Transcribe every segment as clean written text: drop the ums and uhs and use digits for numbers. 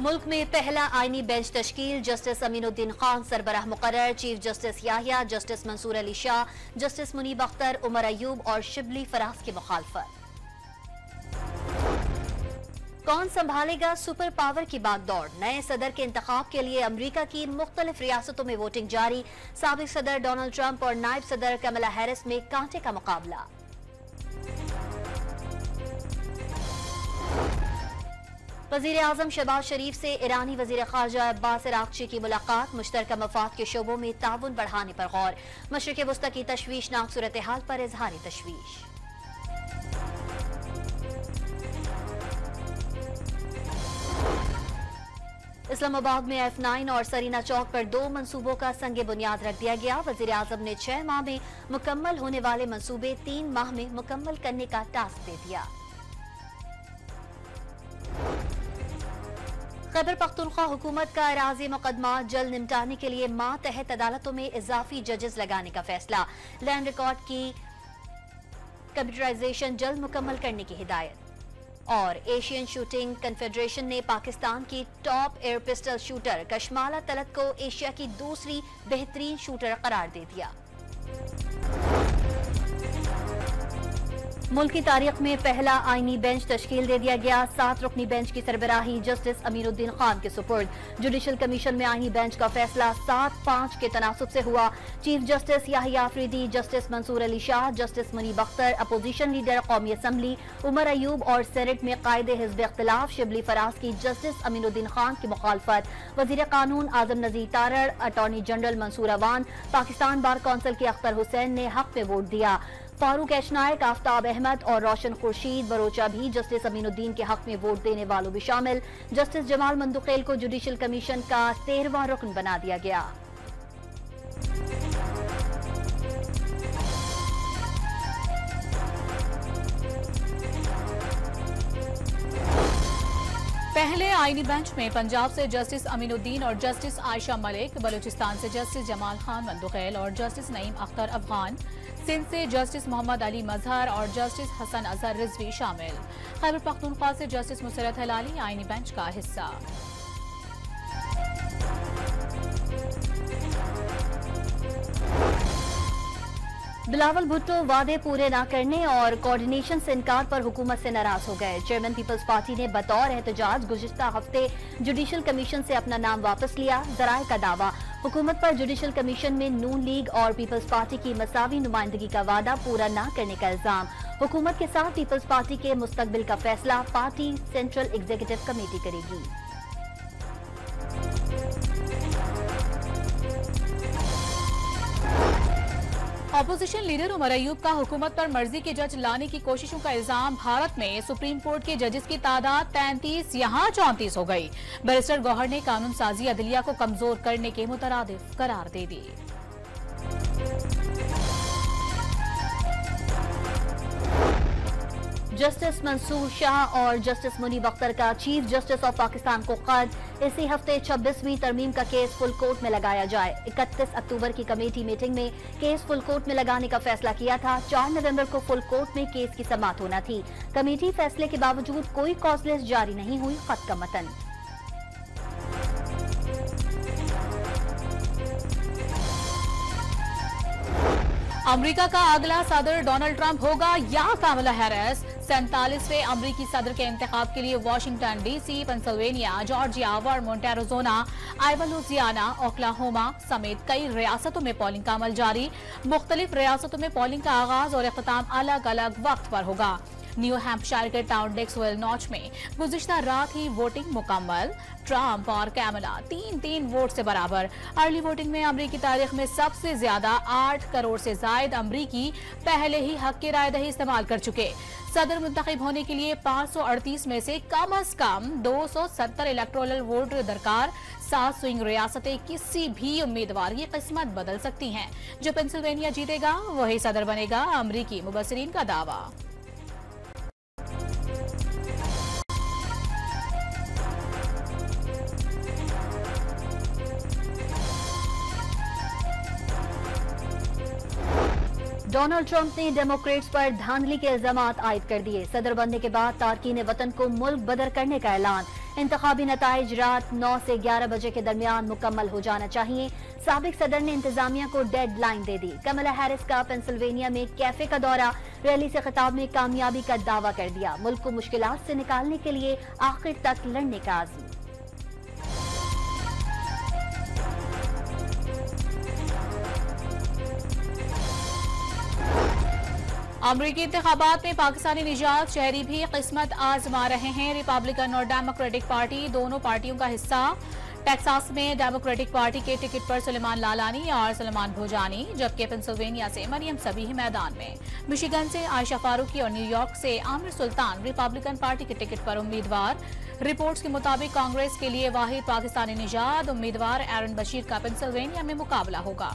मुल्क में पहला आईनी बेंच तश्कील। जस्टिस अमीनुद्दीन खान सरबराह मुकर्रर। Chief justice Yahya, justice Mansoor Ali Shah, justice Munib Akhtar, Umar Ayub और शिबली फराज की मुखालफत। कौन संभालेगा सुपर पावर की बागदौड़। नए सदर के इंतखाब के लिए अमरीका की मुख्तलिफ रियासतों में वोटिंग जारी। साबिक सदर डोनाल्ड ट्रंप और नायब सदर कमला हैरिस में कांटे का मुकाबला। वजीर आजम शहबाज शरीफ से ईरानी वजीर खारजा अब्बास अरागची की मुलाकात। मुश्तरका मफाद के शोबों में ताउन बढ़ाने पर गौर। मशरिक वस्ता की तशवीशनाक सूरत हाल पर इजहार तशवीश। इस्लामाबाद में F9 और सरीना चौक पर 2 मंसूबों का संगे बुनियाद रख दिया गया। वजीर आजम ने 6 माह में मुकम्मल होने वाले मंसूबे 3 माह में मुकम्मल करने का टास्क दे दिया। खैबर पख्तूनख्वा हुकूमत का एराजी मुकदमा जल्द निपटाने के लिए मातहत अदालतों में इजाफी जजेस लगाने का फैसला। लैंड रिकॉर्ड की कंप्यूटराइजेशन जल्द मुकम्मल करने की हिदायत। और एशियन शूटिंग कन्फेडरेशन ने पाकिस्तान की top air pistol shooter Kashmala Talat को एशिया की दूसरी बेहतरीन शूटर करार दे दिया। मुल्क की तारीख में पहला आईनी बेंच तश्कील दे दिया गया। 7 रुकनी बेंच की सरबराही जस्टिस अमीनुद्दीन खान के सुपुर्द। जुडिशल कमीशन में आईनी बेंच का फैसला 7-5 के तनासुब से हुआ। Chief justice Yahya Afridi, justice Mansoor Ali Shah, justice Munib Akhtar, opposition leader कौमी असम्बली उमर अयूब और सेनेट में कायदे हिज़्ब इख्तिलाफ शिबली फराज की जस्टिस अमीनुद्दीन खान की मुखालफत। वजीर कानून आजम Nazir Tarar, attorney general Mansoor Awan, Pakistan bar council के अख्तर हुसैन ने हक में वोट दिया। फारूक एशनायक, आफ्ताब अहमद और रोशन खुर्शीद बरोचा भी जस्टिस अमीनुद्दीन के हक में वोट देने वालों में शामिल। जस्टिस जमाल मंदुखेल को जुडिशल कमीशन का 13वां रुकन बना दिया गया। पहले आईनी बेंच में पंजाब से जस्टिस अमीनुद्दीन और जस्टिस आयशा मलिक, बलूचिस्तान से जस्टिस जमाल खान मंदुखेल और जस्टिस नईम अख्तर अफगान, सिंध से जस्टिस मोहम्मद अली मजहर और जस्टिस हसन अजहर रिजवी शामिल। खैबर पख्तूनख्वा से जस्टिस मुसरत हलाली आईनी बेंच का हिस्सा। बिलावल भुट्टो वादे पूरे न करने और कोऑर्डिनेशन से इनकार पर हुकूमत से नाराज हो गए। चेयरमैन पीपल्स पार्टी ने बतौर एहतजाज गुज़िश्ता हफ्ते जुडिशल कमीशन से अपना नाम वापस लिया। जराए का दावा, हुकूमत पर जुडिशल कमीशन में नून लीग और पीपल्स पार्टी की मसावी नुमाइंदगी का वादा पूरा न करने का इल्जाम। हुकूमत के साथ पीपल्स पार्टी के मुस्तकबिल का फैसला पार्टी सेंट्रल एग्जीक्यूटिव कमेटी करेगी। ऑपोजिशन लीडर उमर अयूब का हुकूमत पर मर्जी के जज लाने की कोशिशों का इल्जाम। भारत में सुप्रीम कोर्ट के जजेस की तादाद 33 यहाँ 34 हो गई। बैरिस्टर गौहर ने कानून साजी अदलिया को कमजोर करने के मुतरादिफ करार दे दी। जस्टिस मंसूर शाह और जस्टिस मुनीब अख्तर का चीफ जस्टिस ऑफ पाकिस्तान को खत। इसी हफ्ते 26वीं तरमीम का केस फुल कोर्ट में लगाया जाए। 31 अक्टूबर की कमेटी मीटिंग में केस फुल कोर्ट में लगाने का फैसला किया था। 4 नवंबर को फुल कोर्ट में केस की समाअत होना थी। कमेटी फैसले के बावजूद कोई कॉज लिस्ट जारी नहीं हुई। खत का मतन, अमेरिका का अगला सदर डोनाल्ड ट्रंप होगा या कमला हैरिस। 47वें अमरीकी सदर के इंतखाब के लिए Washington DC, Pennsylvania, Georgia, Vermont, Arizona, Aiwa, Louisiana, Oklahoma समेत कई रियासतों में पोलिंग का अमल जारी। मुख्तलिफ रियासतों में पोलिंग का आगाज और इख्तिताम अलग अलग वक्त पर होगा। न्यू हैम्पशायर के टाउन डेक्सवेल नॉच में गुज़िश्ता रात ही वोटिंग मुकम्मल। ट्रंप और कैमला 3-3 वोट से बराबर। अर्ली वोटिंग में अमरीकी तारीख में सबसे ज्यादा 8 करोड़ से जायद अमरीकी पहले ही हक की रायदही इस्तेमाल कर चुके। सदर मुंतखब होने के लिए 538 में से कम 270 इलेक्टोरल वोट दरकार। 7 स्विंग रियासतें किसी भी उम्मीदवार की किस्मत बदल सकती हैं। जो पेंसिल्वेनिया जीतेगा वही सदर बनेगा, अमरीकी मुबस्सिरीन का दावा। डोनाल्ड ट्रंप ने डेमोक्रेट्स पर धांधली के इल्जामात आयद कर दिए। सदर बनने के बाद तारकीन वतन को मुल्क बदर करने का ऐलान। इंतखाबी नताइज रात 9 से 11 बजे के दरमियान मुकम्मल हो जाना चाहिए। साबिक सदर ने इंतजामिया को डेड लाइन दे दी। कमला हैरिस का पेंसिल्वेनिया में कैफे का दौरा, रैली से खिताब में कामयाबी का दावा कर दिया। मुल्क को मुश्किलात से निकालने के लिए आखिर तक लड़ने का आज़म। अमरीकी इंतखाबात में पाकिस्तानी निजात शहरी भी किस्मत आजमा रहे हैं। रिपब्लिकन और डेमोक्रेटिक पार्टी दोनों पार्टियों का हिस्सा। टेक्सास में डेमोक्रेटिक पार्टी के टिकट पर सुलेमान लालानी और सलमान भोजानी, जबकि पेंसिल्वेनिया से मरियम सबीही मैदान में। मिशिगन से आयशा फारूकी और न्यूयॉर्क से आमिर सुल्तान रिपब्लिकन पार्टी के टिकट पर उम्मीदवार। रिपोर्ट्स के मुताबिक कांग्रेस के लिए वाहिद पाकिस्तानी निजात उम्मीदवार एरन बशीर का पेंसिल्वेनिया में मुकाबला होगा।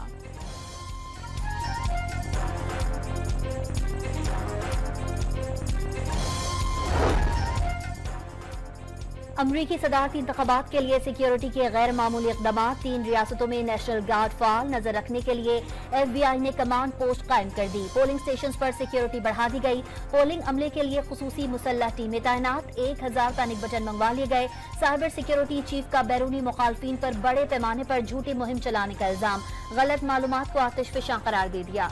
अमरीकी सदारती इंतखाबात के लिए सिक्योरिटी के गैर मामूली इकदाम। 3 रियासतों में नेशनल गार्ड फाल नजर रखने के लिए FBI ने कमांड पोस्ट कायम कर दी। पोलिंग स्टेशन पर सिक्योरिटी बढ़ा दी गई। पोलिंग अमले के लिए खुसूसी मुसल्लह टीमें तैनात। 1000 पैनिक बटन मंगवा लिए गए। साइबर सिक्योरिटी चीफ का बैरूनी मुखालफिन पर बड़े पैमाने पर झूठी मुहिम चलाने का इल्जाम। गलत मालूमात को आतिशफशां करार दे दिया।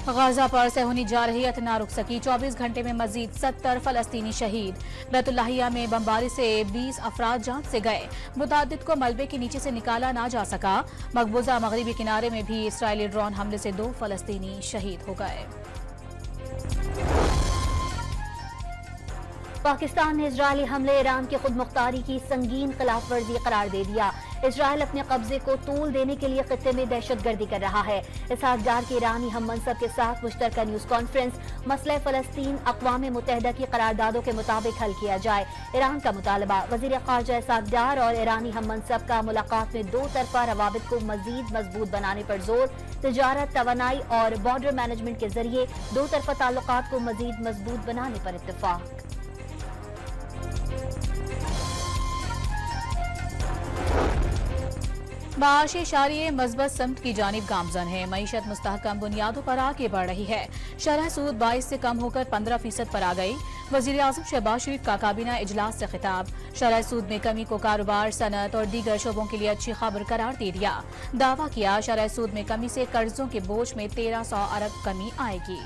गाजा पर से होने जा रही अतना रुक सकी। 24 घंटे में मजीद 70 फलस्तीनी शहीद। बैतुल्लाहिया में बमबारी से 20 अफराद जान से गए। मुतादिद को मलबे के नीचे से निकाला ना जा सका। मकबूजा मगरबी किनारे में भी इसराइली ड्रोन हमले से 2 फलस्तीनी शहीद हो गए। पाकिस्तान ने इजरायली हमले ईरान की खुद मुख्तारी की संगीन खिलाफ वर्जी करार दे दिया। इजरायल अपने कब्जे को तूल देने के लिए खित्ते में दहशतगर्दी कर रहा है। इसहाक डार के ईरानी हम मनसब के साथ मुश्तरका न्यूज कॉन्फ्रेंस। मसला फलस्तीन अक़वाम मुत्तहिदा की करारदादों के मुताबिक हल किया जाए। ईरान का मुतालबा। वज़ीर ख़ारजा इसहाक डार और ईरानी हम मनसब का मुलाकात में 2 तरफ़ा रवाबित को मजीद मजबूत बनाने पर जोर। तिजारत, तवानाई और बॉर्डर मैनेजमेंट के जरिए 2 तरफ़ा ताल्लुकात को मजीद मजबूत बनाने पर इत्तेफाक। माशी शारिये मज़बत समत की जानिब गामजन है। मईशत मुस्तहकम बुनियादों पर आगे बढ़ रही है। शरह सूद 22 से कम होकर 15% पर आ गई। वज़ीर आज़म शहबाज शरीफ का काबीना इजलास से खिताब। शरह सूद में कमी को कारोबार, सनत और दीगर शोबों के लिए अच्छी खबर करार दे दिया। दावा किया शरह सूद में कमी से कर्जों के बोझ में 1300 अरब कमी आएगी।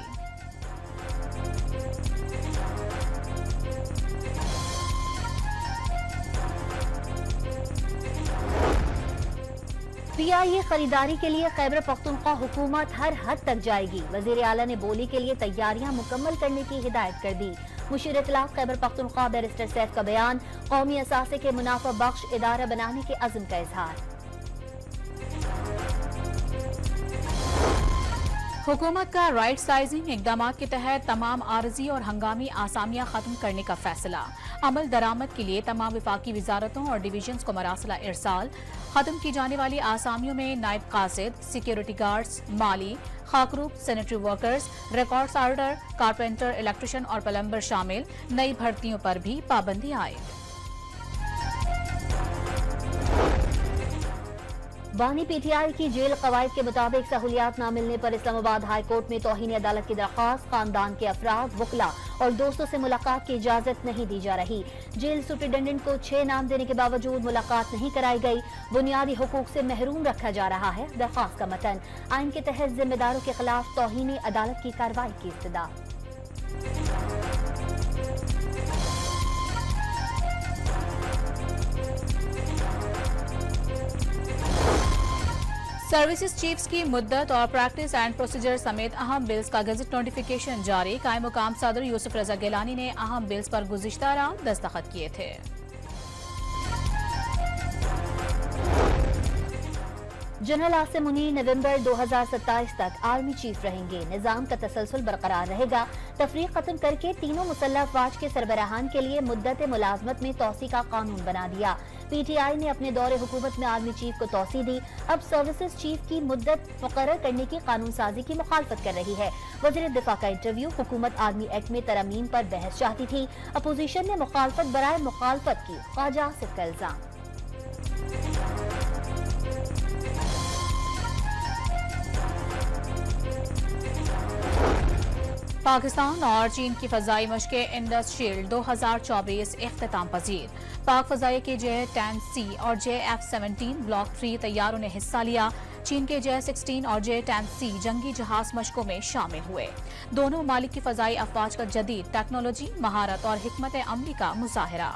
PIA खरीदारी के लिए खैबर पख्तूनख्वा हुकूमत हर हद तक जाएगी। वजीर आला ने बोली के लिए तैयारियां मुकम्मल करने की हिदायत कर दी। मुशीर इत्तलाफ खैबर पख्तूनख्वा बैरिस्टर सैफ का बयान। कौमी असासे के मुनाफा बख्श इदारा बनाने के अज़्म का इजहार। हुकूमत का राइट साइजिंग इकदाम के तहत तमाम आरजी और हंगामी आसामियां खत्म करने का फैसला। अमल दरामद के लिए तमाम विफाकी वजारतों और डिवीजन्स को मरासला इरसाल। खत्म की जाने वाली आसामियों में नायब कासिद, सिक्योरिटी गार्ड्स, माली, खाकरूब, sanitary workers, records order, carpenter, electrician और प्लम्बर शामिल। नई भर्तियों पर भी पाबंदी आयद। बानी PTI की जेल कवायद के मुताबिक सहूलियात न मिलने पर इस्लामाबाद हाई कोर्ट में तौहीन अदालत की दरख्वास्त। खानदान के अफराद, वकला और दोस्तों से मुलाकात की इजाजत नहीं दी जा रही। जेल सुप्रिंटेंडेंट को 6 नाम देने के बावजूद मुलाकात नहीं कराई गई। बुनियादी हुकूक से महरूम रखा जा रहा है। दरख्वास्त का मतन। आइन के तहत जिम्मेदारों के खिलाफ तौहीन अदालत की कार्रवाई की इब्तिदा। सर्विसेज चीफ्स की मुद्दत और प्रैक्टिस एंड प्रोसीजर समेत अहम बिल्स का गजट नोटिफिकेशन जारी। कायम मुकाम सदर यूसुफ रजा गिलानी ने अहम बिल्स पर गुज़िश्ता रात दस्तखत किए थे। जनरल आसिम मुनीर नवंबर 2027 तक आर्मी चीफ रहेंगे। निजाम का तसलसल बरकरार रहेगा। तफरीक खत्म करके तीनों मुसल्लह अफवाज के सरबराहान के लिए मुद्दत मुलाजमत में तोसी का कानून बना दिया। PTI ने अपने दौरे हुकूमत में आर्मी चीफ को तोसी दी। अब सर्विसेज चीफ की मुद्दत मुकर्रर करने की कानून साजी की मुखालफत कर रही है। वज़ीर दिफा का इंटरव्यू। हुकूमत आर्मी एक्ट में तरमीम पर बहस चाहती थी। अपोजिशन ने मुखालफत बराए मुखालफत की। ख्वाजा आसिफ का इल्जाम। पाकिस्तान और चीन की फजाई मशक़ें इंडस शील्ड 2024 इख्तिताम पजीर। पाक फजाई के J-10C और JF-17 ब्लॉक 3 तैयारों ने हिस्सा लिया। चीन के J-16 और J-10C जंगी जहाज मशकों में शामिल हुए। दोनों ममालिक की फजाई अफवाज का जदीद टेक्नोलॉजी, महारत और हिकमत अमली का मुजाहरा।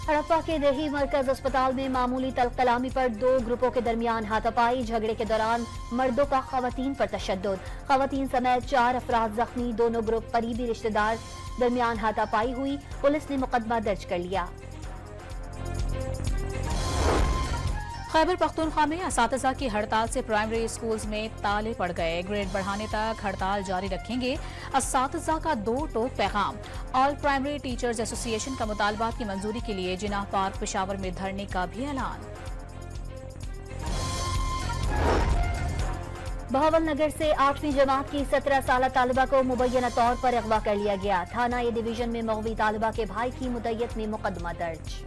हड़प्पा के दही मरकज अस्पताल में मामूली तलकलामी पर 2 ग्रुपों के दरमियान हाथापाई। झगड़े के दौरान मर्दों का खवातीन पर तशद्दुद। खवातीन समेत 4 अफराद जख्मी। दोनों ग्रुप करीबी रिश्तेदार दरमियान हाथापाई हुई। पुलिस ने मुकदमा दर्ज कर लिया। खैबर पख्तूनख्वा में असातिज़ा की हड़ताल से प्राइमरी स्कूल्स में ताले पड़ गए। ग्रेड बढ़ाने तक हड़ताल जारी रखेंगे। असातिज़ा का 2 टोक पैगाम। ऑल प्राइमरी टीचर्स एसोसिएशन का मुतालबात की मंजूरी के लिए जिनाह पार्क पेशावर में धरने का भी ऐलान। बहावल नगर से 8वीं जमात की 17 साला तालिबा को मुबैना तौर पर अगवा कर लिया गया। थाना ए डिवीजन में मगवी तालिबा के भाई की मुद्दत में मुकदमा दर्ज।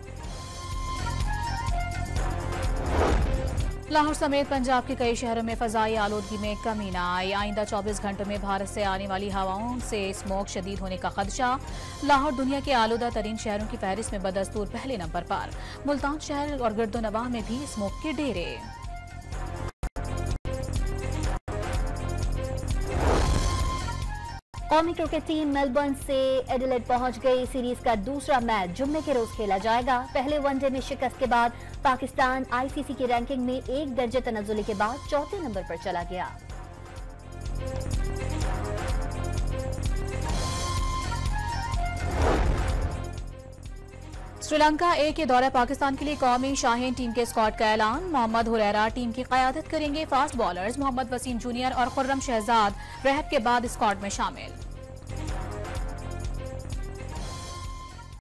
लाहौर समेत पंजाब के कई शहरों में फजाई आलूदगी में कमी न आई। आइंदा 24 घंटों में भारत से आने वाली हवाओं से स्मोक शदीद होने का खदशा। लाहौर दुनिया के आलूदा तरीन शहरों की फहरिस्त में बदस्तूर पहले नंबर पर। मुल्तान शहर और गिरदोनवाह में भी स्मोक के डेरे। कौमी क्रिकेट टीम मेलबर्न से एडिलेड पहुंच गई। सीरीज का दूसरा मैच जुम्मे के रोज खेला जाएगा। पहले वनडे में शिकस्त के बाद पाकिस्तान आईसीसी की रैंकिंग में 1 दर्जे तनज़्ज़ुली के बाद 4थे नंबर पर चला गया। श्रीलंका ए के दौरे पाकिस्तान के लिए कौमी शाहीन टीम के स्क्वाड का ऐलान। मोहम्मद हुरैरा टीम की क़यादत करेंगे। Fast bowlers Mohammad Wasim junior और खुर्रम शहजाद रहब के बाद स्क्वाड में शामिल।